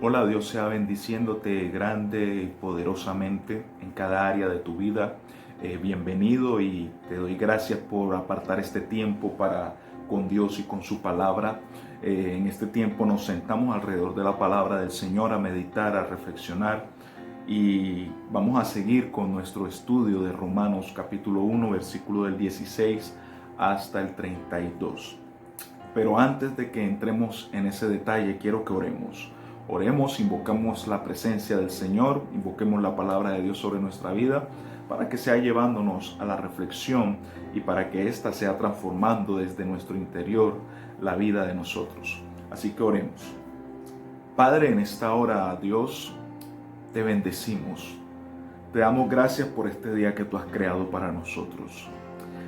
Hola, Dios sea bendiciéndote grande y poderosamente en cada área de tu vida. Bienvenido y te doy gracias por apartar este tiempo para con Dios y con su palabra. En este tiempo nos sentamos alrededor de la palabra del Señor a meditar, a reflexionar y vamos a seguir con nuestro estudio de Romanos capítulo 1, versículo del 16 hasta el 32. Pero antes de que entremos en ese detalle, quiero que oremos. Oremos, invocamos la presencia del Señor, invoquemos la palabra de Dios sobre nuestra vida para que sea llevándonos a la reflexión y para que ésta sea transformando desde nuestro interior la vida de nosotros. Así que oremos. Padre, en esta hora, Dios, te bendecimos. Te damos gracias por este día que tú has creado para nosotros.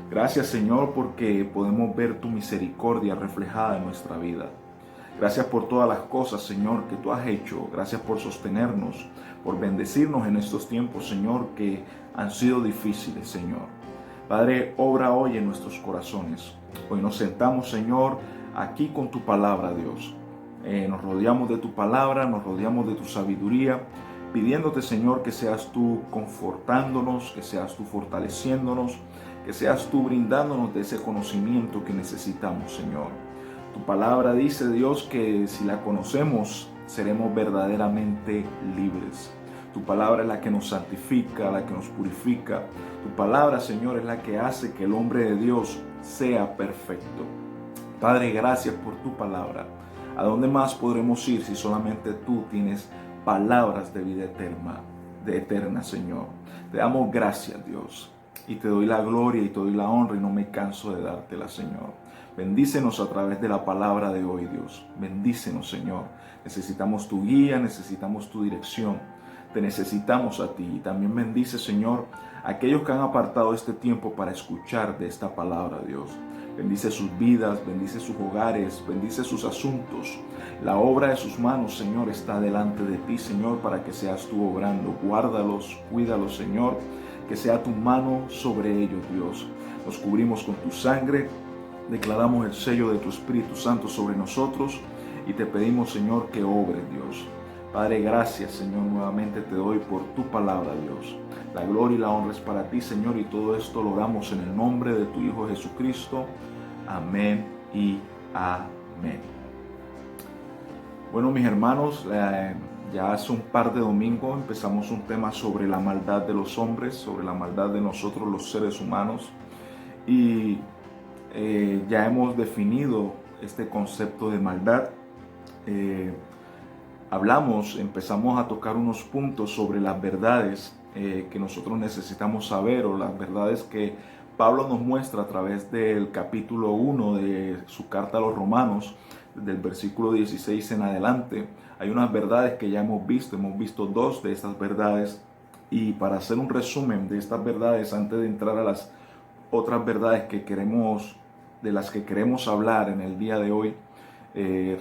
Gracias, Señor, porque podemos ver tu misericordia reflejada en nuestra vida. Gracias por todas las cosas, Señor, que tú has hecho. Gracias por sostenernos, por bendecirnos en estos tiempos, Señor, que han sido difíciles, Señor. Padre, obra hoy en nuestros corazones. Hoy nos sentamos, Señor, aquí con tu palabra, Dios. Nos rodeamos de tu palabra, nos rodeamos de tu sabiduría, pidiéndote, Señor, que seas tú confortándonos, que seas tú fortaleciéndonos, que seas tú brindándonos de ese conocimiento que necesitamos, Señor. Tu palabra dice, Dios, que si la conocemos, seremos verdaderamente libres. Tu palabra es la que nos santifica, la que nos purifica. Tu palabra, Señor, es la que hace que el hombre de Dios sea perfecto. Padre, gracias por tu palabra. ¿A dónde más podremos ir si solamente tú tienes palabras de vida eterna, Señor? Te damos gracias, Dios, y te doy la gloria y te doy la honra y no me canso de dártela, Señor. Bendícenos a través de la palabra de hoy, Dios. Bendícenos, Señor. Necesitamos tu guía, necesitamos tu dirección. Te necesitamos a ti. Y también bendice, Señor, a aquellos que han apartado este tiempo para escuchar de esta palabra, Dios. Bendice sus vidas, bendice sus hogares, bendice sus asuntos. La obra de sus manos, Señor, está delante de ti, Señor, para que seas tú obrando. Guárdalos, cuídalos, Señor, que sea tu mano sobre ellos, Dios. Nos cubrimos con tu sangre, declaramos el sello de tu Espíritu Santo sobre nosotros y te pedimos, Señor, que obres, Dios. Padre, gracias, Señor, nuevamente te doy por tu palabra, Dios. La gloria y la honra es para ti, Señor, y todo esto lo oramos en el nombre de tu Hijo Jesucristo. Amén y amén. Bueno, mis hermanos, ya hace un par de domingos empezamos un tema sobre la maldad de los hombres, sobre la maldad de nosotros los seres humanos. Y ya hemos definido este concepto de maldad. Empezamos a tocar unos puntos sobre las verdades que nosotros necesitamos saber, o las verdades que Pablo nos muestra a través del capítulo 1 de su carta a los Romanos, del versículo 16 en adelante. Hay unas verdades que ya hemos visto dos de estas verdades, y para hacer un resumen de estas verdades antes de entrar a las otras verdades de las que queremos hablar en el día de hoy,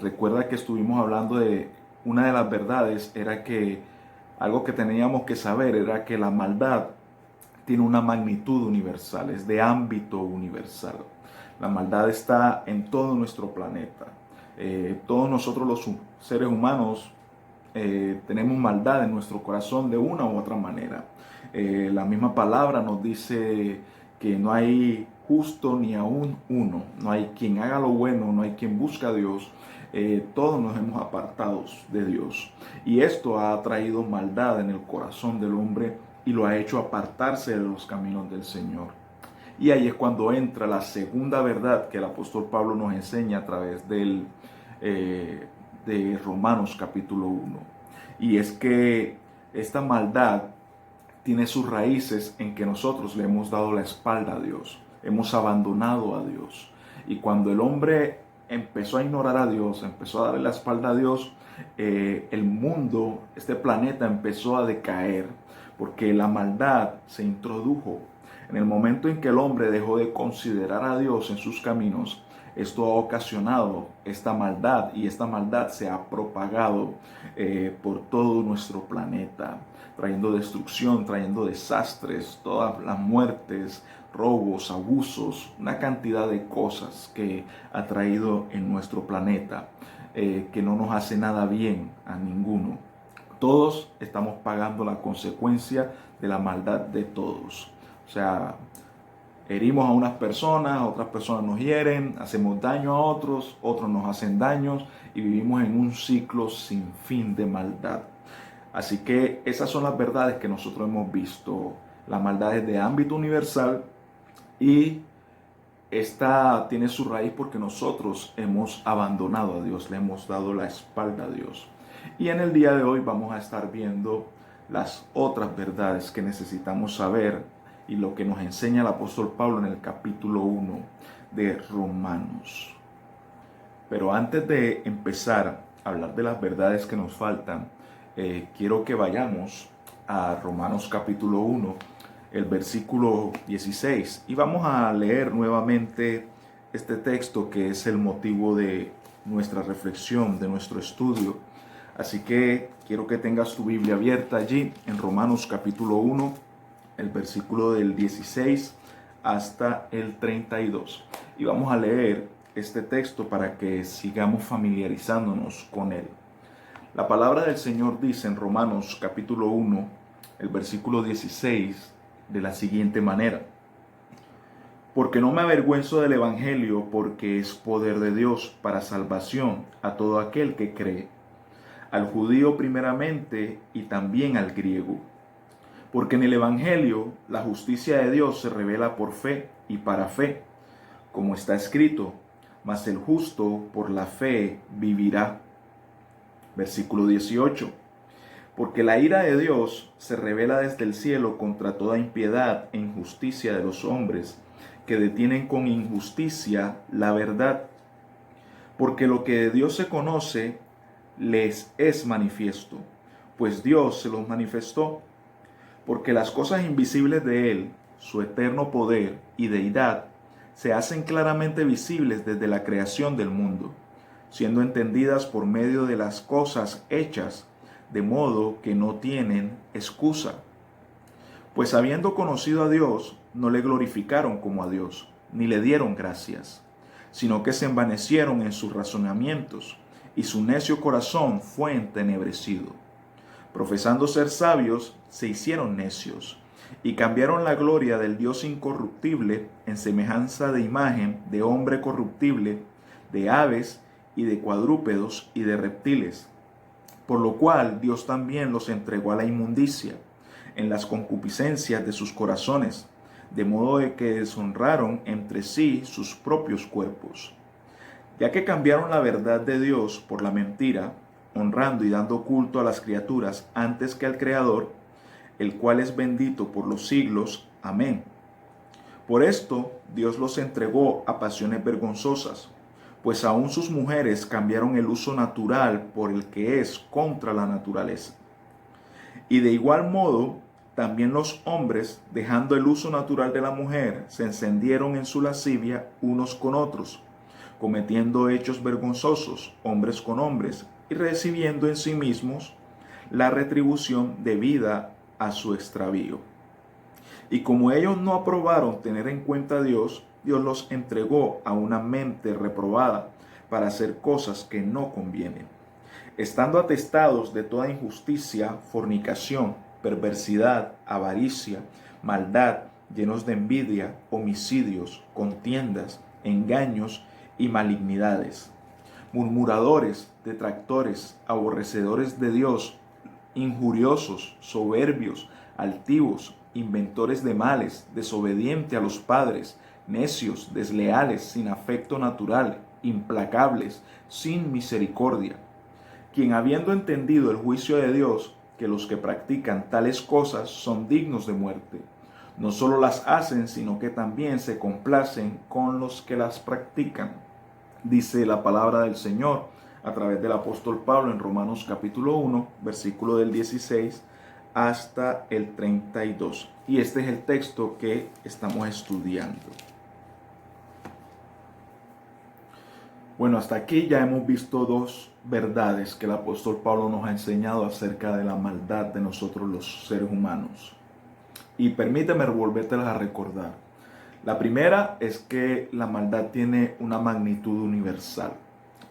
recuerda que estuvimos hablando de una de las verdades, era que algo que teníamos que saber era que la maldad tiene una magnitud universal, es de ámbito universal. La maldad está en todo nuestro planeta. Todos nosotros los seres humanos tenemos maldad en nuestro corazón de una u otra manera. La misma palabra nos dice que no hay justo ni aún uno, no hay quien haga lo bueno, no hay quien busque a Dios. Todos nos hemos apartado de Dios, y esto ha traído maldad en el corazón del hombre y lo ha hecho apartarse de los caminos del Señor. Y ahí es cuando entra la segunda verdad que el apóstol Pablo nos enseña a través de Romanos capítulo 1. Y es que esta maldad tiene sus raíces en que nosotros le hemos dado la espalda a Dios, hemos abandonado a Dios. Y cuando el hombre empezó a ignorar a Dios, empezó a darle la espalda a Dios, el mundo, este planeta empezó a decaer, porque la maldad se introdujo. En el momento en que el hombre dejó de considerar a Dios en sus caminos, esto ha ocasionado esta maldad, y esta maldad se ha propagado por todo nuestro planeta, trayendo destrucción, trayendo desastres, todas las muertes, robos, abusos, una cantidad de cosas que ha traído en nuestro planeta. que no nos hace nada bien a ninguno. Todos estamos pagando la consecuencia de la maldad de todos. O sea, herimos a unas personas, otras personas nos hieren, hacemos daño a otros, otros nos hacen daños y vivimos en un ciclo sin fin de maldad. Así que esas son las verdades que nosotros hemos visto. La maldad es de ámbito universal y esta tiene su raíz porque nosotros hemos abandonado a Dios, le hemos dado la espalda a Dios. Y en el día de hoy vamos a estar viendo las otras verdades que necesitamos saber y lo que nos enseña el apóstol Pablo en el capítulo 1 de Romanos. Pero antes de empezar a hablar de las verdades que nos faltan, quiero que vayamos a Romanos capítulo 1, el versículo 16, y vamos a leer nuevamente este texto que es el motivo de nuestra reflexión, de nuestro estudio. Así que quiero que tengas tu Biblia abierta allí en Romanos capítulo 1, el versículo del 16 hasta el 32. Y vamos a leer este texto para que sigamos familiarizándonos con él. La palabra del Señor dice en Romanos capítulo 1, el versículo 16, de la siguiente manera: porque no me avergüenzo del Evangelio, porque es poder de Dios para salvación a todo aquel que cree, al judío primeramente y también al griego. Porque en el Evangelio la justicia de Dios se revela por fe y para fe, como está escrito: mas el justo por la fe vivirá. Versículo 18. Porque la ira de Dios se revela desde el cielo contra toda impiedad e injusticia de los hombres, que detienen con injusticia la verdad. Porque lo que de Dios se conoce les es manifiesto, pues Dios se los manifestó. Porque las cosas invisibles de Él, su eterno poder y deidad, se hacen claramente visibles desde la creación del mundo, siendo entendidas por medio de las cosas hechas, de modo que no tienen excusa. Pues habiendo conocido a Dios, no le glorificaron como a Dios, ni le dieron gracias, sino que se envanecieron en sus razonamientos, y su necio corazón fue entenebrecido. Profesando ser sabios, se hicieron necios, y cambiaron la gloria del Dios incorruptible en semejanza de imagen de hombre corruptible, de aves y de cuadrúpedos y de reptiles, por lo cual Dios también los entregó a la inmundicia en las concupiscencias de sus corazones, de modo de que deshonraron entre sí sus propios cuerpos, ya que cambiaron la verdad de Dios por la mentira, honrando y dando culto a las criaturas antes que al Creador, el cual es bendito por los siglos. Amén. Por esto Dios los entregó a pasiones vergonzosas, pues aún sus mujeres cambiaron el uso natural por el que es contra la naturaleza. Y de igual modo, también los hombres, dejando el uso natural de la mujer, se encendieron en su lascivia unos con otros, cometiendo hechos vergonzosos, hombres con hombres, y recibiendo en sí mismos la retribución debida a su extravío. Y como ellos no aprobaron tener en cuenta a Dios, Dios los entregó a una mente reprobada para hacer cosas que no convienen, estando atestados de toda injusticia, fornicación, perversidad, avaricia, maldad, llenos de envidia, homicidios, contiendas, engaños y malignidades, murmuradores, detractores, aborrecedores de Dios, injuriosos, soberbios, altivos, inventores de males, desobedientes a los padres, necios, desleales, sin afecto natural, implacables, sin misericordia, quien habiendo entendido el juicio de Dios, que los que practican tales cosas son dignos de muerte, no solo las hacen, sino que también se complacen con los que las practican. Dice la palabra del Señor a través del apóstol Pablo en Romanos capítulo 1, versículo del 16 hasta el 32. Y este es el texto que estamos estudiando. Bueno, hasta aquí ya hemos visto dos verdades que el apóstol Pablo nos ha enseñado acerca de la maldad de nosotros los seres humanos. Y permíteme volvértelas a recordar. La primera es que la maldad tiene una magnitud universal.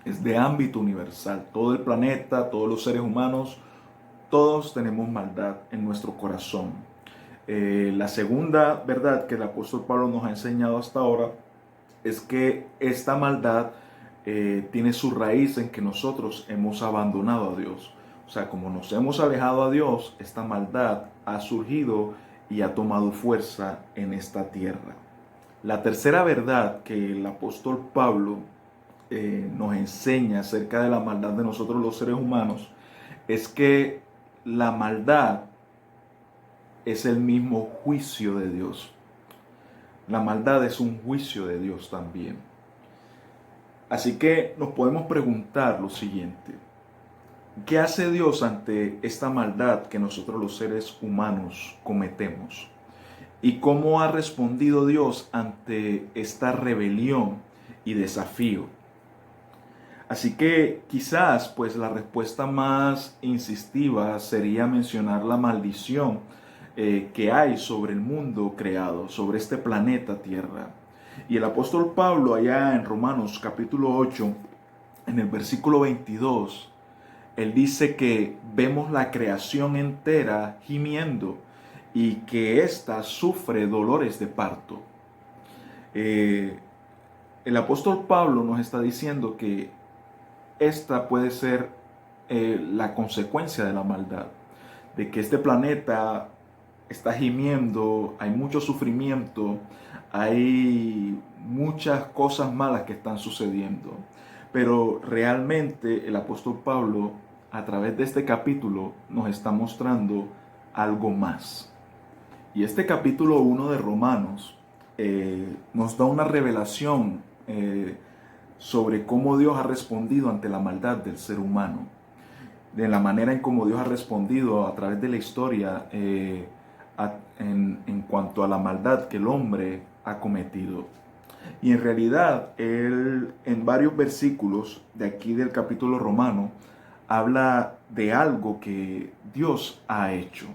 es de ámbito universal. Todo el planeta, todos los seres humanos, todos tenemos maldad en nuestro corazón. La segunda verdad que el apóstol Pablo nos ha enseñado hasta ahora es que esta maldad tiene su raíz en que nosotros hemos abandonado a Dios. O sea, como nos hemos alejado a Dios, esta maldad ha surgido y ha tomado fuerza en esta tierra. La tercera verdad que el apóstol Pablo nos enseña acerca de la maldad de nosotros los seres humanos es que la maldad es el mismo juicio de Dios. La maldad es un juicio de Dios también. Así que nos podemos preguntar lo siguiente: ¿qué hace Dios ante esta maldad que nosotros los seres humanos cometemos? ¿Y cómo ha respondido Dios ante esta rebelión y desafío? Así que quizás pues la respuesta más insistiva sería mencionar la maldición que hay sobre el mundo creado, sobre este planeta Tierra. Y el apóstol Pablo allá en Romanos capítulo 8, en el versículo 22, él dice que vemos la creación entera gimiendo y que ésta sufre dolores de parto. El apóstol Pablo nos está diciendo que esta puede ser la consecuencia de la maldad, de que este planeta está gimiendo, hay mucho sufrimiento, hay muchas cosas malas que están sucediendo. Pero realmente el apóstol Pablo, a través de este capítulo, nos está mostrando algo más. Y este capítulo 1 de Romanos nos da una revelación sobre cómo Dios ha respondido ante la maldad del ser humano, de la manera en cómo Dios ha respondido a través de la historia en cuanto a la maldad que el hombre ha cometido. Y en realidad, él en varios versículos de aquí del capítulo romano habla de algo que Dios ha hecho.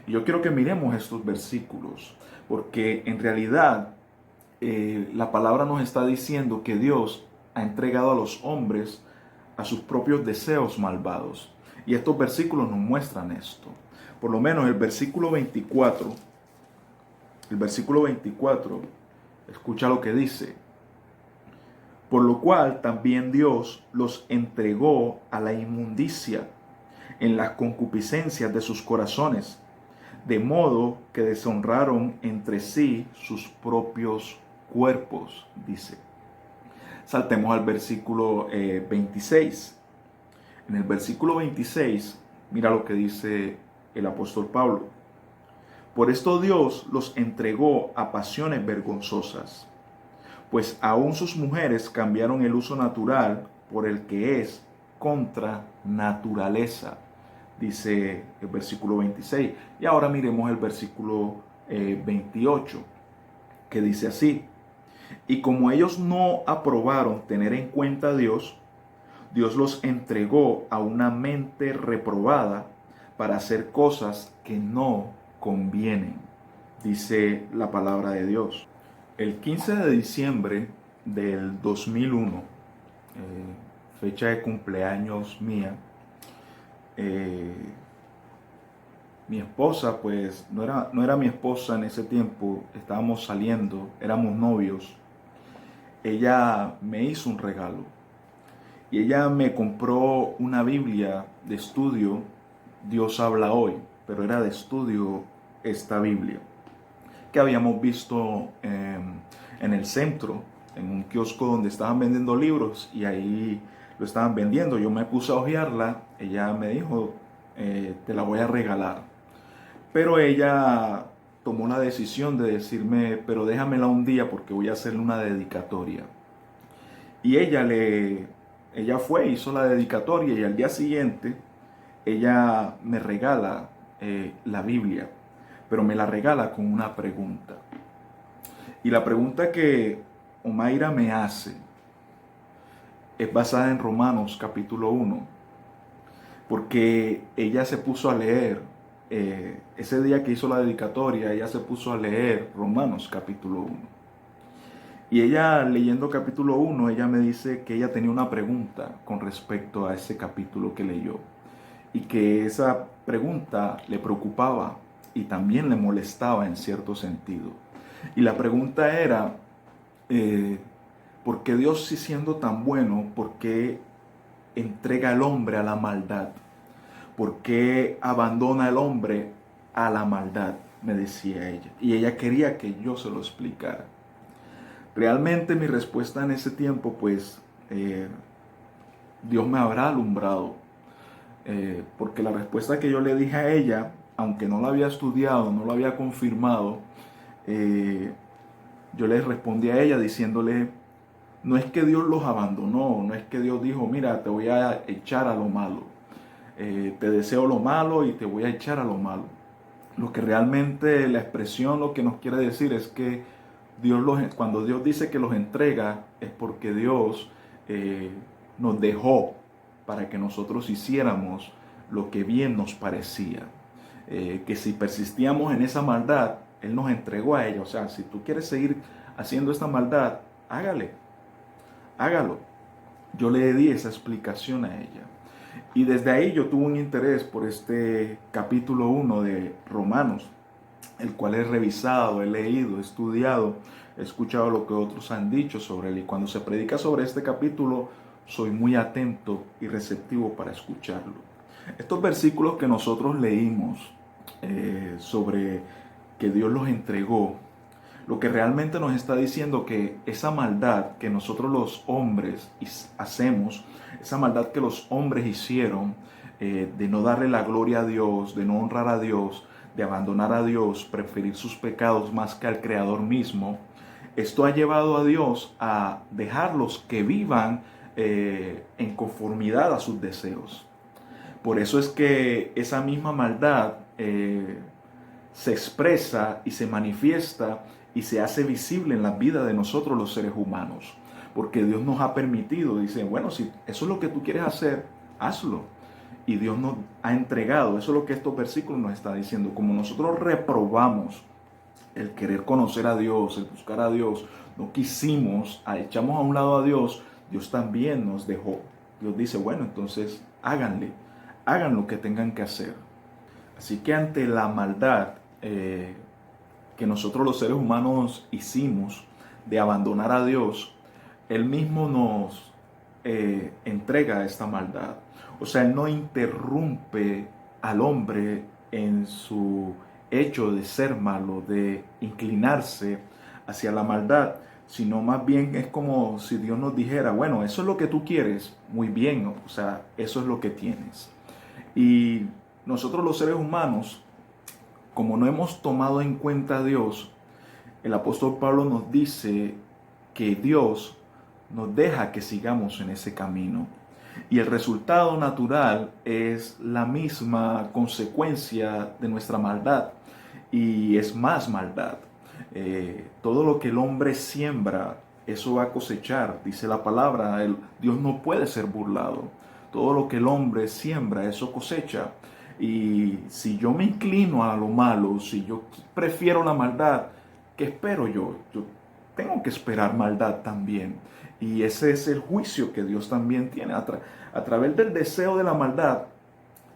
Y yo quiero que miremos estos versículos, porque en realidad la palabra nos está diciendo que Dios ha entregado a los hombres a sus propios deseos malvados. Y estos versículos nos muestran esto. Por lo menos el versículo 24, escucha lo que dice: por lo cual también Dios los entregó a la inmundicia en las concupiscencias de sus corazones, de modo que deshonraron entre sí sus propios cuerpos, dice. Saltemos al versículo 26. En el versículo 26, mira lo que dice el apóstol Pablo: por esto Dios los entregó a pasiones vergonzosas, pues aún sus mujeres cambiaron el uso natural por el que es contra naturaleza, dice el versículo 26. Y ahora miremos el versículo 28, que dice así: y como ellos no aprobaron tener en cuenta a Dios, Dios los entregó a una mente reprobada para hacer cosas que no convienen, dice la palabra de Dios. El 15 de diciembre del 2001, fecha de cumpleaños mía, mi esposa, pues no era mi esposa en ese tiempo, estábamos saliendo, éramos novios. Ella me hizo un regalo y ella me compró una Biblia de estudio, Dios habla hoy, pero era de estudio esta Biblia, que habíamos visto en el centro, en un kiosco donde estaban vendiendo libros, y ahí lo estaban vendiendo. Yo me puse a hojearla, ella me dijo, te la voy a regalar. Pero ella tomó la decisión de decirme, pero déjamela un día porque voy a hacerle una dedicatoria. Y ella fue, hizo la dedicatoria, y al día siguiente ella me regala la Biblia, pero me la regala con una pregunta. Y la pregunta que Omaira me hace es basada en Romanos capítulo 1, porque ella se puso a leer, ese día que hizo la dedicatoria, ella se puso a leer Romanos capítulo 1. Y ella, leyendo capítulo 1, ella me dice que ella tenía una pregunta con respecto a ese capítulo que leyó. Y que esa pregunta le preocupaba y también le molestaba en cierto sentido. Y la pregunta era, eh, ¿por qué Dios, si siendo tan bueno, por qué entrega al hombre a la maldad? ¿Por qué abandona al hombre a la maldad? Me decía ella. Y ella quería que yo se lo explicara. Realmente mi respuesta en ese tiempo, pues, Dios me habrá alumbrado. Porque la respuesta que yo le dije a ella, aunque no la había estudiado, no la había confirmado, eh, yo le respondí a ella diciéndole, no es que Dios los abandonó, no es que Dios dijo, mira, te voy a echar a lo malo, te deseo lo malo y te voy a echar a lo malo. Lo que realmente la expresión lo que nos quiere decir es que cuando Dios dice que los entrega es porque Dios nos dejó para que nosotros hiciéramos lo que bien nos parecía. Que si persistíamos en esa maldad, Él nos entregó a ella. O sea, si tú quieres seguir haciendo esta maldad, hágalo. Yo le di esa explicación a ella. Y desde ahí yo tuve un interés por este capítulo 1 de Romanos, el cual he revisado, he leído, he estudiado, he escuchado lo que otros han dicho sobre él. Y cuando se predica sobre este capítulo, soy muy atento y receptivo para escucharlo. Estos versículos que nosotros leímos sobre que Dios los entregó, lo que realmente nos está diciendo que esa maldad que nosotros los hombres hacemos, esa maldad que los hombres hicieron, de no darle la gloria a Dios, de no honrar a Dios, de abandonar a Dios, preferir sus pecados más que al Creador mismo, esto ha llevado a Dios a dejarlos que vivan en conformidad a sus deseos. Por eso es que esa misma maldad se expresa y se manifiesta y se hace visible en la vida de nosotros los seres humanos. Porque Dios nos ha permitido, dice, bueno, si eso es lo que tú quieres hacer, hazlo. Y Dios nos ha entregado, eso es lo que estos versículos nos está diciendo. Como nosotros reprobamos el querer conocer a Dios, el buscar a Dios, no quisimos, echamos a un lado a Dios, Dios también nos dejó. Dios dice, bueno, entonces hagan lo que tengan que hacer. Así que ante la maldad que nosotros los seres humanos hicimos de abandonar a Dios, Él mismo nos entrega esta maldad. O sea, Él no interrumpe al hombre en su hecho de ser malo, de inclinarse hacia la maldad, sino más bien es como si Dios nos dijera, bueno, eso es lo que tú quieres, muy bien, o sea, eso es lo que tienes. Y nosotros los seres humanos, como no hemos tomado en cuenta a Dios, el apóstol Pablo nos dice que Dios nos deja que sigamos en ese camino. Y el resultado natural es la misma consecuencia de nuestra maldad. Y es más maldad. Todo lo que el hombre siembra, eso va a cosechar. Dice la palabra, Dios no puede ser burlado. Todo lo que el hombre siembra, eso cosecha. Y si yo me inclino a lo malo, si yo prefiero la maldad, ¿qué espero yo? Yo tengo que esperar maldad también. Y ese es el juicio que Dios también tiene. A través del deseo de la maldad,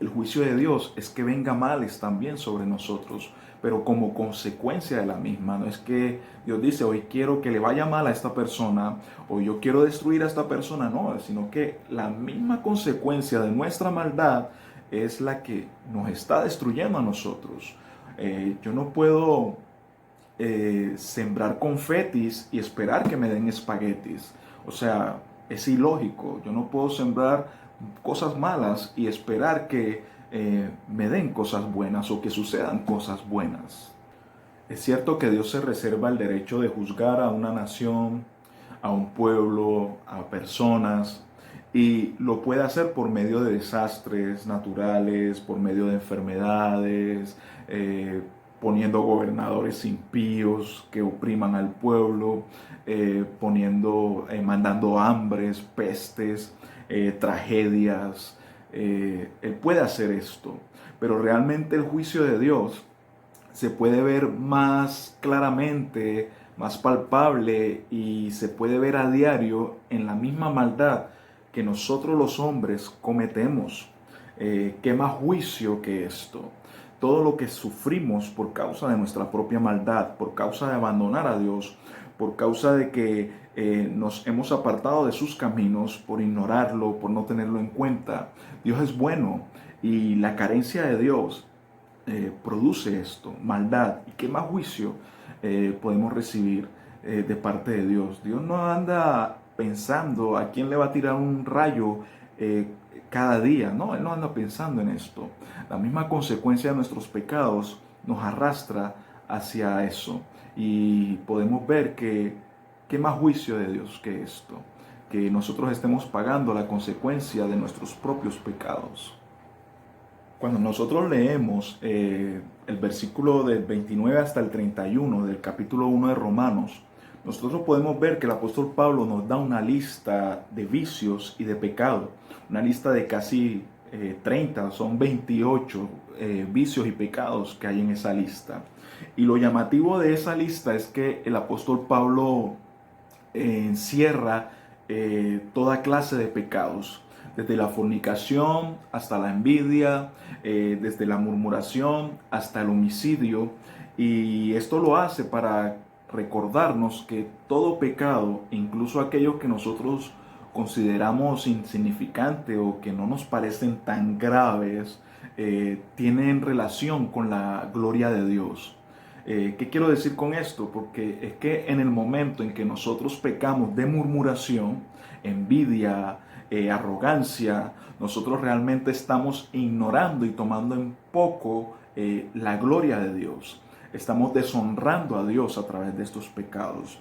el juicio de Dios es que venga males también sobre nosotros, pero como consecuencia de la misma. No es que Dios dice, hoy quiero que le vaya mal a esta persona, o yo quiero destruir a esta persona, no, sino que la misma consecuencia de nuestra maldad es la que nos está destruyendo a nosotros. Yo no puedo sembrar confetis y esperar que me den espaguetis. O sea, es ilógico. Yo no puedo sembrar cosas malas y esperar que me den cosas buenas o que sucedan cosas buenas. Es cierto que Dios se reserva el derecho de juzgar a una nación, a un pueblo, a personas, y lo puede hacer por medio de desastres naturales, por medio de enfermedades, poniendo gobernadores impíos que opriman al pueblo, mandando hambres, pestes, tragedias. Él puede hacer esto, pero realmente el juicio de Dios se puede ver más claramente más palpable y se puede ver a diario en la misma maldad que nosotros los hombres cometemos. ¿Qué más juicio que esto? Todo lo que sufrimos por causa de nuestra propia maldad, por causa de abandonar a Dios, por causa de que nos hemos apartado de sus caminos, por ignorarlo, por no tenerlo en cuenta. Dios es bueno y la carencia de Dios produce esto, maldad. ¿Y qué más juicio podemos recibir de parte de Dios? Dios no anda pensando a quién le va a tirar un rayo cada día, no, Él no anda pensando en esto. La misma consecuencia de nuestros pecados nos arrastra hacia eso y podemos ver que qué más juicio de Dios que esto, que nosotros estemos pagando la consecuencia de nuestros propios pecados. Cuando nosotros leemos el versículo del 29 hasta el 31 del capítulo 1 de Romanos, nosotros podemos ver que el apóstol Pablo nos da una lista de vicios y de pecado, una lista de casi 30, son 28 vicios y pecados que hay en esa lista. Y lo llamativo de esa lista es que el apóstol Pablo encierra toda clase de pecados, desde la fornicación hasta la envidia, desde la murmuración hasta el homicidio, y esto lo hace para recordarnos que todo pecado, incluso aquellos que nosotros consideramos insignificantes o que no nos parecen tan graves, tienen relación con la gloria de Dios. ¿Qué quiero decir con esto? Porque es que en el momento en que nosotros pecamos de murmuración, envidia, arrogancia, nosotros realmente estamos ignorando y tomando en poco la gloria de Dios. Estamos deshonrando a Dios a través de estos pecados.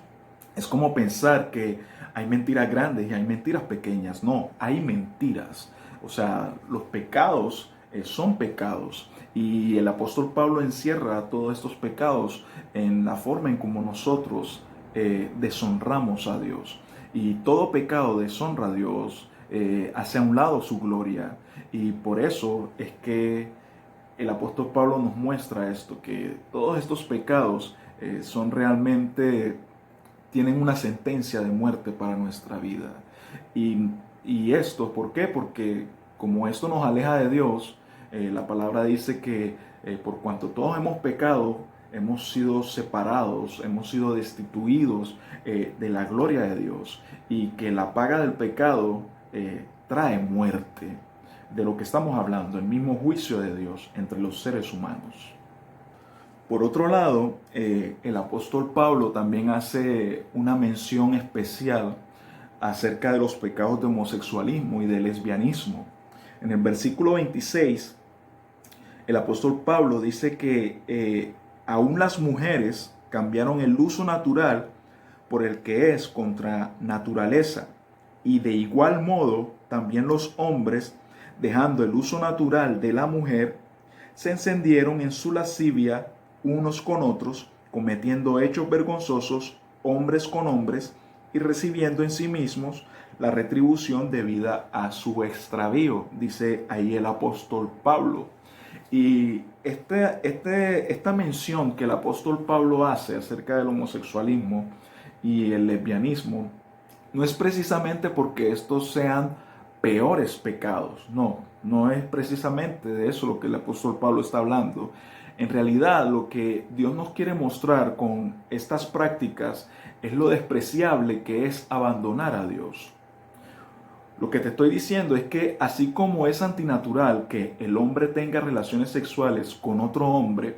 Es como pensar que hay mentiras grandes y hay mentiras pequeñas. No, hay mentiras. O sea, los pecados son pecados. Y el apóstol Pablo encierra todos estos pecados en la forma en como nosotros deshonramos a Dios. Y todo pecado deshonra a Dios, hace a un lado su gloria. Y por eso es que el apóstol Pablo nos muestra esto, que todos estos pecados son realmente, tienen una sentencia de muerte para nuestra vida. Y esto, ¿por qué? Porque como esto nos aleja de Dios, la palabra dice que por cuanto todos hemos pecado, hemos sido separados, hemos sido destituidos de la gloria de Dios, y que la paga del pecado trae muerte. De lo que estamos hablando, el mismo juicio de Dios entre los seres humanos. Por otro lado, el apóstol Pablo también hace una mención especial acerca de los pecados de homosexualismo y de lesbianismo. En el versículo 26, el apóstol Pablo dice que aún las mujeres cambiaron el uso natural por el que es contra naturaleza, y de igual modo también los hombres, dejando el uso natural de la mujer, se encendieron en su lascivia unos con otros, cometiendo hechos vergonzosos hombres con hombres, y recibiendo en sí mismos la retribución debida a su extravío, dice ahí el apóstol Pablo. Y esta mención que el apóstol Pablo hace acerca del homosexualismo y el lesbianismo no es precisamente porque estos sean peores pecados, no es precisamente de eso lo que el apóstol Pablo está hablando. En realidad, lo que Dios nos quiere mostrar con estas prácticas es lo despreciable que es abandonar a Dios. Lo que te estoy diciendo es que así como es antinatural que el hombre tenga relaciones sexuales con otro hombre,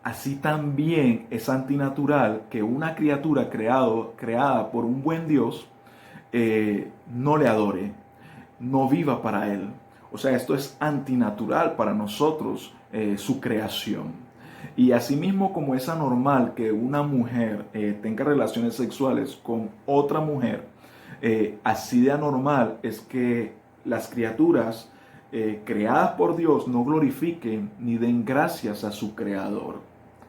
así también es antinatural que una criatura creada por un buen Dios no le adore, no viva para Él. O sea, esto es antinatural para nosotros, su creación. Y asimismo como es anormal que una mujer tenga relaciones sexuales con otra mujer, así de anormal es que las criaturas creadas por Dios no glorifiquen ni den gracias a su creador.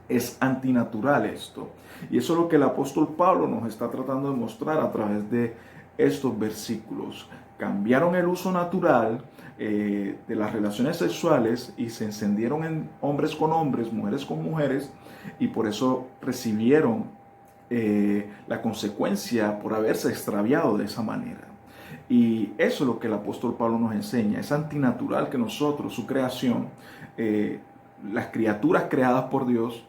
Es antinatural esto. Y eso es lo que el apóstol Pablo nos está tratando de mostrar a través de estos versículos. Cambiaron el uso natural de las relaciones sexuales y se encendieron en hombres con hombres, mujeres con mujeres, y por eso recibieron la consecuencia por haberse extraviado de esa manera. Y eso es lo que el apóstol Pablo nos enseña. Es antinatural que nosotros, su creación, las criaturas creadas por Dios,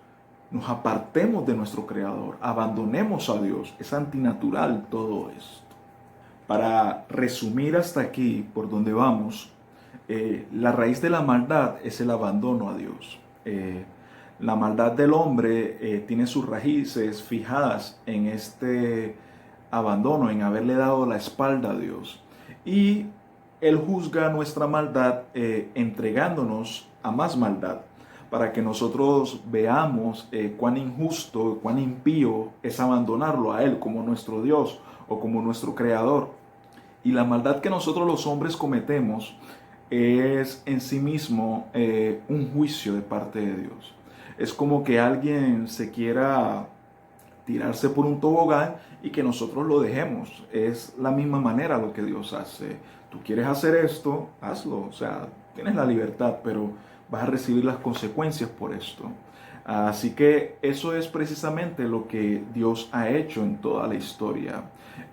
nos apartemos de nuestro Creador, abandonemos a Dios. Es antinatural todo esto. Para resumir hasta aquí, por donde vamos, la raíz de la maldad es el abandono a Dios. La maldad del hombre tiene sus raíces fijadas en este abandono, en haberle dado la espalda a Dios. Y Él juzga nuestra maldad entregándonos a más maldad, para que nosotros veamos cuán injusto, cuán impío es abandonarlo a Él como nuestro Dios o como nuestro Creador. Y la maldad que nosotros los hombres cometemos es en sí mismo un juicio de parte de Dios. Es como que alguien se quiera tirarse por un tobogán y que nosotros lo dejemos. Es la misma manera lo que Dios hace. Tú quieres hacer esto, hazlo. O sea, tienes la libertad, pero vas a recibir las consecuencias por esto. Así que eso es precisamente lo que Dios ha hecho en toda la historia.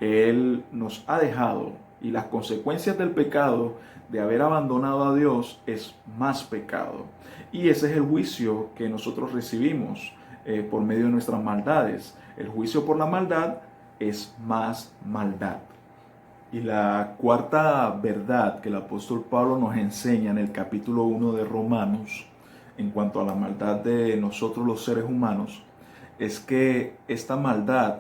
Él nos ha dejado, y las consecuencias del pecado de haber abandonado a Dios es más pecado. Y ese es el juicio que nosotros recibimos por medio de nuestras maldades. El juicio por la maldad es más maldad. Y la cuarta verdad que el apóstol Pablo nos enseña en el capítulo 1 de Romanos, en cuanto a la maldad de nosotros los seres humanos, es que esta maldad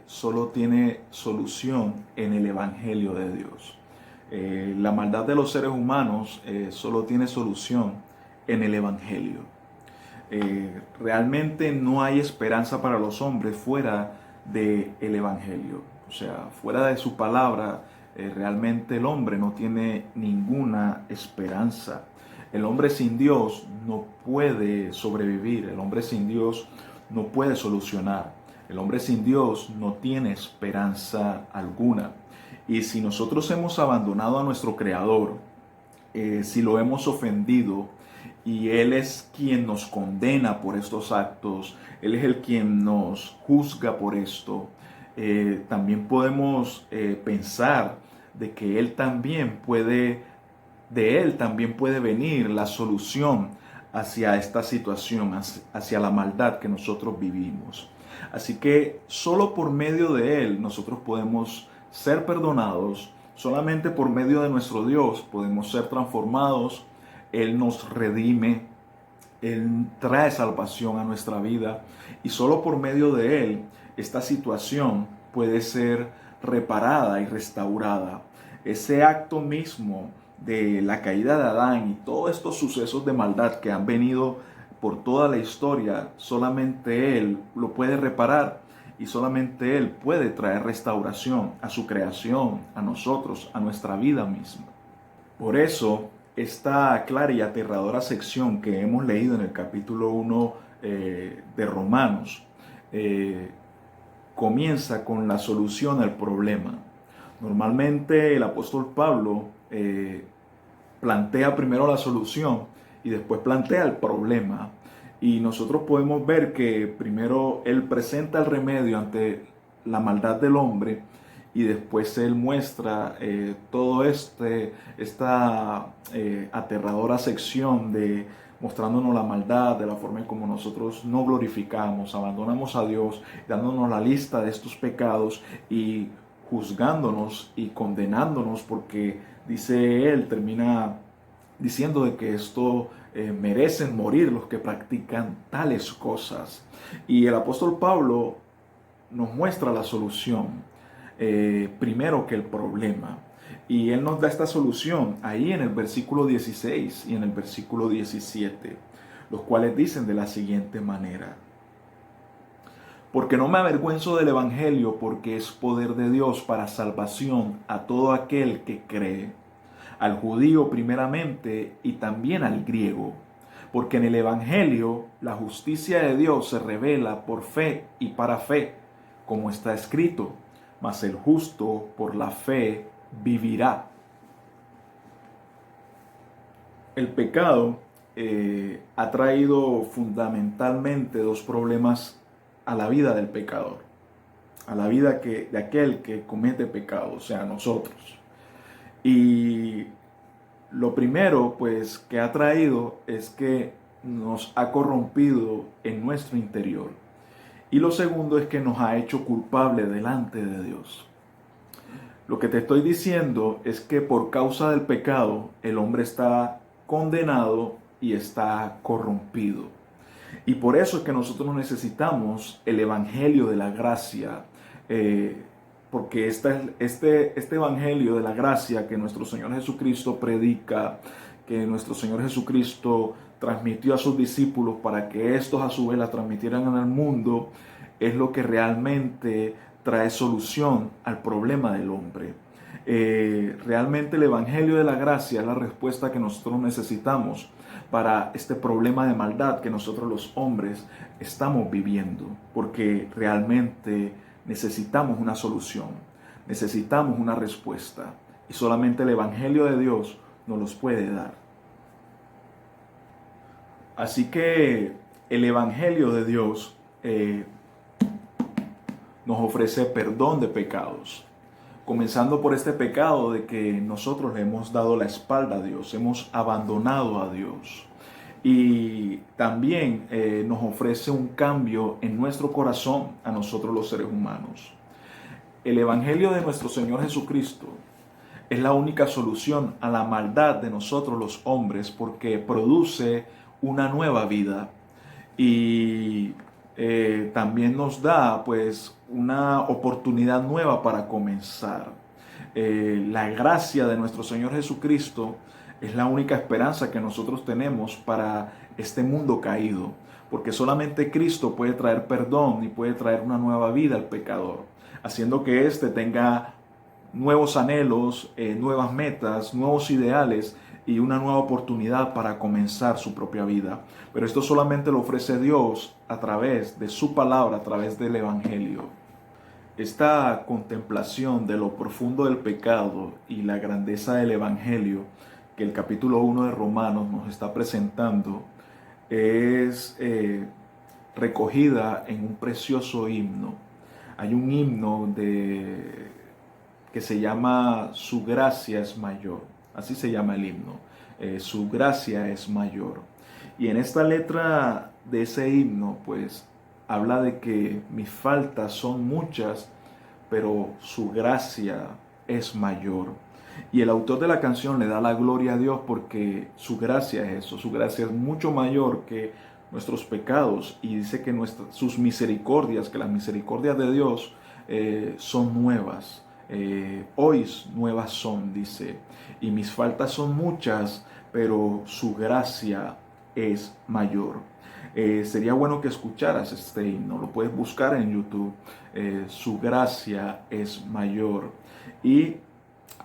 solo tiene solución en el Evangelio de Dios. La maldad de los seres humanos solo tiene solución en el Evangelio. Realmente no hay esperanza para los hombres fuera del Evangelio. O sea, fuera de su palabra, realmente el hombre no tiene ninguna esperanza. El hombre sin Dios no puede sobrevivir. El hombre sin Dios no puede solucionar. El hombre sin Dios no tiene esperanza alguna. Y si nosotros hemos abandonado a nuestro Creador, si lo hemos ofendido, y Él es quien nos condena por estos actos, Él es el quien nos juzga por esto, también podemos pensar de que Él también puede, de Él también puede venir la solución hacia esta situación, hacia la maldad que nosotros vivimos. Así que solo por medio de Él nosotros podemos ser perdonados, solamente por medio de nuestro Dios podemos ser transformados. Él nos redime, Él trae salvación a nuestra vida y solo por medio de Él esta situación puede ser reparada y restaurada. Ese acto mismo de la caída de Adán y todos estos sucesos de maldad que han venido por toda la historia, solamente Él lo puede reparar y solamente Él puede traer restauración a su creación, a nosotros, a nuestra vida misma. Por eso, esta clara y aterradora sección que hemos leído en el capítulo 1 de Romanos comienza con la solución al problema. Normalmente el apóstol Pablo plantea primero la solución y después plantea el problema. Y nosotros podemos ver que primero él presenta el remedio ante la maldad del hombre y después él muestra todo esta aterradora sección de mostrándonos la maldad, de la forma en como nosotros no glorificamos, abandonamos a Dios, dándonos la lista de estos pecados y juzgándonos y condenándonos, porque dice él, termina diciendo de que esto merecen morir los que practican tales cosas. Y el apóstol Pablo nos muestra la solución, primero que el problema. Y él nos da esta solución ahí en el versículo 16 y en el versículo 17, los cuales dicen de la siguiente manera: porque no me avergüenzo del Evangelio, porque es poder de Dios para salvación a todo aquel que cree, al judío primeramente y también al griego. Porque en el Evangelio la justicia de Dios se revela por fe y para fe, como está escrito: mas el justo por la fe vivirá. El pecado ha traído fundamentalmente dos problemas a la vida del pecador. a la vida de aquel que comete pecado, o sea, nosotros. Y lo primero, pues, que ha traído es que nos ha corrompido en nuestro interior. Y lo segundo es que nos ha hecho culpable delante de Dios. Lo que te estoy diciendo es que por causa del pecado el hombre está condenado y está corrompido. Y por eso es que nosotros necesitamos el Evangelio de la gracia, porque este Evangelio de la gracia que nuestro Señor Jesucristo predica, que nuestro Señor Jesucristo transmitió a sus discípulos para que estos a su vez la transmitieran en el mundo, es lo que realmente trae solución al problema del hombre. Realmente el Evangelio de la gracia es la respuesta que nosotros necesitamos para este problema de maldad que nosotros los hombres estamos viviendo, porque realmente necesitamos una solución, necesitamos una respuesta, y solamente el Evangelio de Dios nos los puede dar. Así que el Evangelio de Dios nos ofrece perdón de pecados, comenzando por este pecado de que nosotros le hemos dado la espalda a Dios, hemos abandonado a Dios. Y también nos ofrece un cambio en nuestro corazón a nosotros los seres humanos. El Evangelio de nuestro Señor Jesucristo es la única solución a la maldad de nosotros los hombres, porque produce una nueva vida y también nos da pues una oportunidad nueva para comenzar. La gracia de nuestro Señor Jesucristo es la única esperanza que nosotros tenemos para este mundo caído, porque solamente Cristo puede traer perdón y puede traer una nueva vida al pecador, haciendo que éste tenga nuevos anhelos, nuevas metas, nuevos ideales y una nueva oportunidad para comenzar su propia vida. Pero esto solamente lo ofrece Dios a través de su palabra, a través del Evangelio. Esta contemplación de lo profundo del pecado y la grandeza del Evangelio que el capítulo 1 de Romanos nos está presentando es recogida en un precioso himno. Hay un himno que se llama Su gracia es mayor. Así se llama el himno. Su gracia es mayor. Y en esta letra de ese himno, pues, habla de que mis faltas son muchas, pero su gracia es mayor. Y el autor de la canción le da la gloria a Dios porque su gracia es eso. Su gracia es mucho mayor que nuestros pecados. Y dice que sus misericordias, que las misericordias de Dios son nuevas. Hoy nuevas son, dice. Y mis faltas son muchas, pero su gracia es mayor. Sería bueno que escucharas este himno, lo puedes buscar en YouTube. Su gracia es mayor.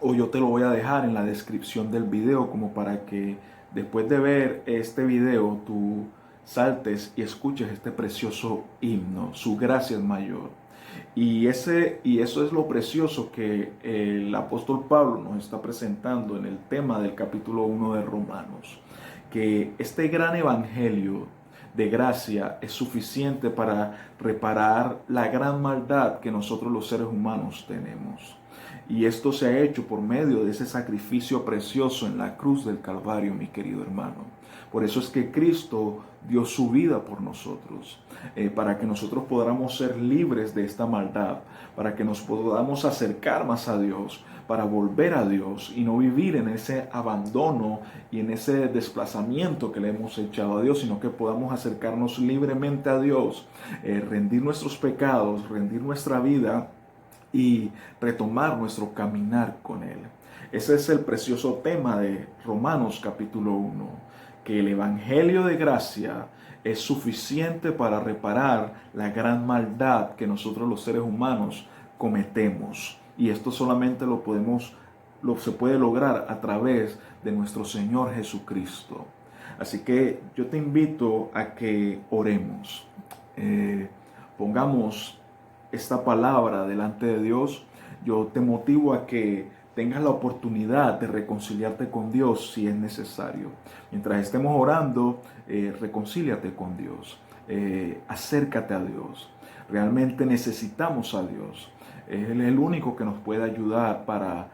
O yo te lo voy a dejar en la descripción del video, como para que después de ver este video tú saltes y escuches este precioso himno. Su gracia es mayor. Y eso es lo precioso que el apóstol Pablo nos está presentando en el tema del capítulo 1 de Romanos. Que este gran evangelio de gracia es suficiente para reparar la gran maldad que nosotros los seres humanos tenemos. Y esto se ha hecho por medio de ese sacrificio precioso en la cruz del Calvario, mi querido hermano. Por eso es que Cristo dio su vida por nosotros, para que nosotros podamos ser libres de esta maldad, para que nos podamos acercar más a Dios, para volver a Dios y no vivir en ese abandono y en ese desplazamiento que le hemos echado a Dios, sino que podamos acercarnos libremente a Dios, rendir nuestros pecados, rendir nuestra vida y retomar nuestro caminar con Él. Ese es el precioso tema de Romanos capítulo 1, que el Evangelio de gracia es suficiente para reparar la gran maldad que nosotros los seres humanos cometemos. Y esto solamente se puede lograr a través de nuestro Señor Jesucristo. Así que yo te invito a que oremos. Pongamos esta palabra delante de Dios. Yo te motivo a que tengas la oportunidad de reconciliarte con Dios si es necesario. Mientras estemos orando, reconcíliate con Dios. Acércate a Dios. Realmente necesitamos a Dios. Él es el único que nos puede ayudar para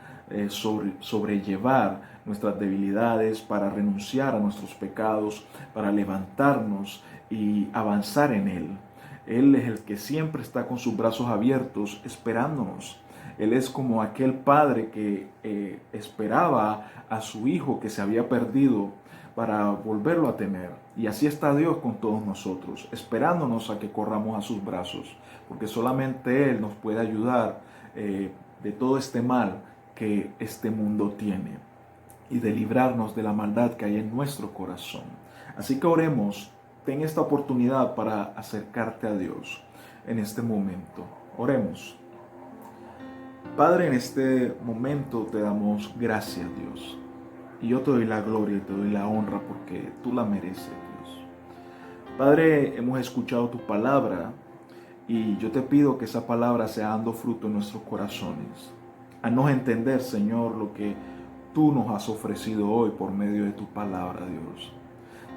sobrellevar nuestras debilidades, para renunciar a nuestros pecados, para levantarnos y avanzar en Él. Él es el que siempre está con sus brazos abiertos esperándonos. Él es como aquel padre que esperaba a su hijo que se había perdido para volverlo a tener. Y así está Dios con todos nosotros, esperándonos a que corramos a sus brazos, porque solamente Él nos puede ayudar de todo este mal que este mundo tiene y de librarnos de la maldad que hay en nuestro corazón. Así que oremos, ten esta oportunidad para acercarte a Dios en este momento. Oremos. Padre, en este momento te damos gracias, Dios. Y yo te doy la gloria y te doy la honra porque tú la mereces, Dios. Padre, hemos escuchado tu palabra y yo te pido que esa palabra sea dando fruto en nuestros corazones. Haznos entender, Señor, lo que tú nos has ofrecido hoy por medio de tu palabra, Dios.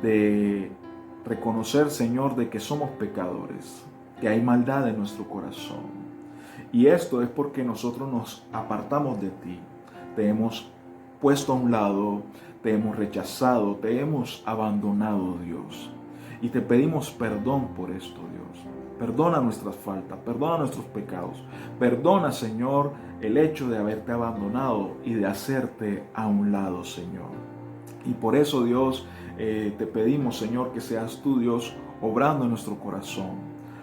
De reconocer, Señor, de que somos pecadores, que hay maldad en nuestro corazón. Y esto es porque nosotros nos apartamos de ti. Te hemos puesto a un lado, te hemos rechazado, te hemos abandonado, Dios. Y te pedimos perdón por esto, Dios. Perdona nuestras faltas, perdona nuestros pecados. Perdona, Señor, el hecho de haberte abandonado y de hacerte a un lado, Señor. Y por eso, Dios, te pedimos, Señor, que seas tú, Dios, obrando en nuestro corazón,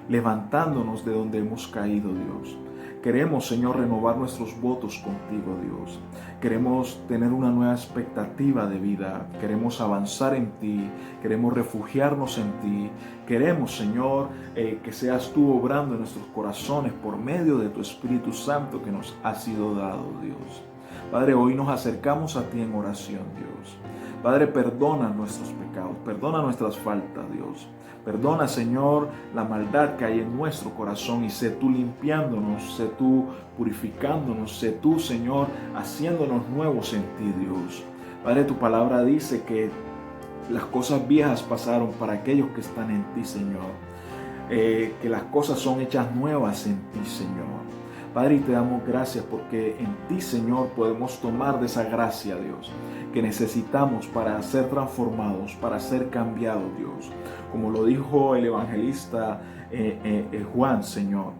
levantándonos de donde hemos caído, Dios. Queremos, Señor, renovar nuestros votos contigo, Dios. Queremos tener una nueva expectativa de vida. Queremos avanzar en ti. Queremos refugiarnos en ti. Queremos, Señor, que seas tú obrando en nuestros corazones por medio de tu Espíritu Santo que nos ha sido dado, Dios. Padre, hoy nos acercamos a ti en oración, Dios. Padre, perdona nuestros pecados, perdona nuestras faltas, Dios. Perdona, Señor, la maldad que hay en nuestro corazón y sé tú limpiándonos, sé tú purificándonos, sé tú, Señor, haciéndonos nuevos en ti, Dios. Padre, tu palabra dice que las cosas viejas pasaron para aquellos que están en ti, Señor. Que las cosas son hechas nuevas en ti, Señor. Padre, y te damos gracias porque en ti, Señor, podemos tomar de esa gracia, Dios, que necesitamos para ser transformados, para ser cambiados, Dios. Como lo dijo el evangelista Juan, Señor,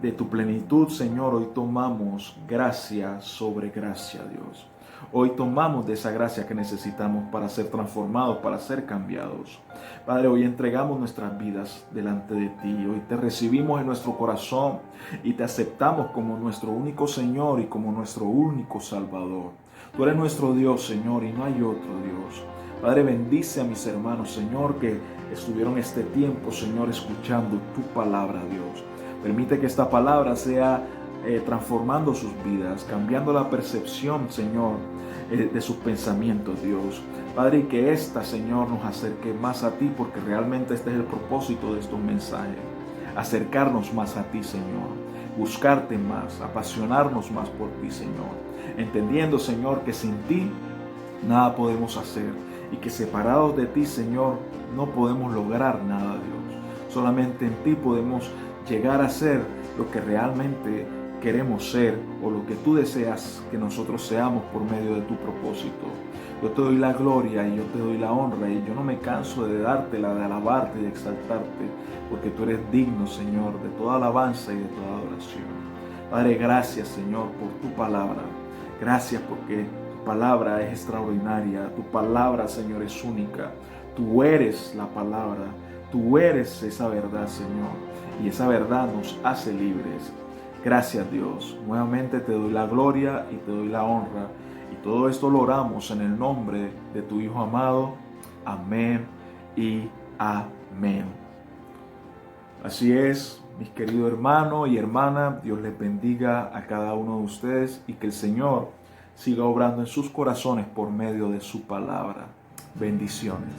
de tu plenitud, Señor, hoy tomamos gracia sobre gracia, Dios. Hoy tomamos de esa gracia que necesitamos para ser transformados, para ser cambiados. Padre, hoy entregamos nuestras vidas delante de ti. Hoy te recibimos en nuestro corazón y te aceptamos como nuestro único Señor y como nuestro único Salvador. Tú eres nuestro Dios, Señor, y no hay otro Dios. Padre, bendice a mis hermanos, Señor, que estuvieron este tiempo, Señor, escuchando tu palabra, Dios. Permite que esta palabra sea transformando sus vidas, cambiando la percepción, Señor, de sus pensamientos, Dios. Padre, y que esta, Señor, nos acerque más a ti, porque realmente este es el propósito de estos mensajes. Acercarnos más a ti, Señor. Buscarte más, apasionarnos más por ti, Señor. Entendiendo, Señor, que sin ti nada podemos hacer y que separados de ti, Señor, no podemos lograr nada, Dios. Solamente en ti podemos llegar a ser lo que realmente queremos ser o lo que tú deseas que nosotros seamos por medio de tu propósito. Yo te doy la gloria y yo te doy la honra y yo no me canso de dártela, de alabarte y de exaltarte, porque tú eres digno, Señor, de toda alabanza y de toda adoración. Padre, gracias, Señor, por tu palabra. Gracias porque tu palabra es extraordinaria. Tu palabra, Señor, es única. Tú eres la palabra. Tú eres esa verdad, Señor. Y esa verdad nos hace libres. Gracias, Dios. Nuevamente te doy la gloria y te doy la honra. Y todo esto lo oramos en el nombre de tu Hijo amado. Amén y amén. Así es, mis queridos hermanos y hermanas. Dios les bendiga a cada uno de ustedes y que el Señor siga obrando en sus corazones por medio de su palabra. Bendiciones.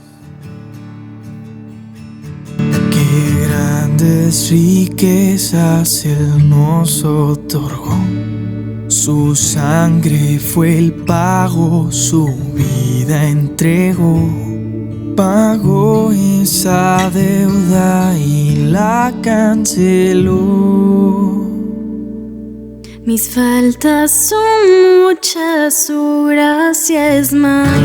Qué grandes riquezas Él nos otorgó. Su sangre fue el pago, su vida entregó pagó esa deuda y la canceló. Mis faltas son muchas, su gracia es mayor.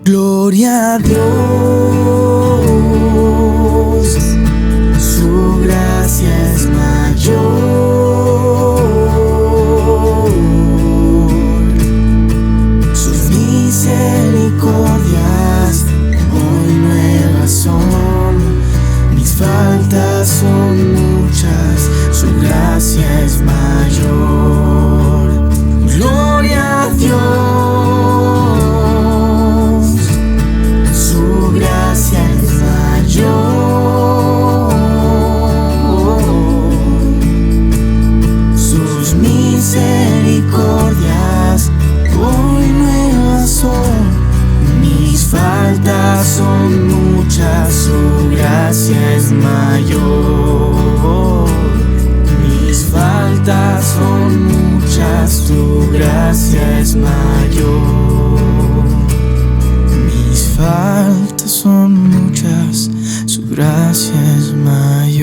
Gloria a Dios, su gracia es mayor. Sus misericordias hoy nuevas son. Mis faltas son muchas, su gracia es mayor. Gloria a Dios, su gracia es mayor. Sus misericordias hoy nuevas son. Mis faltas son muchas, su gracia es mayor. Mis faltas son muchas, tu gracia es mayor. Mis faltas son muchas, su gracia es mayor.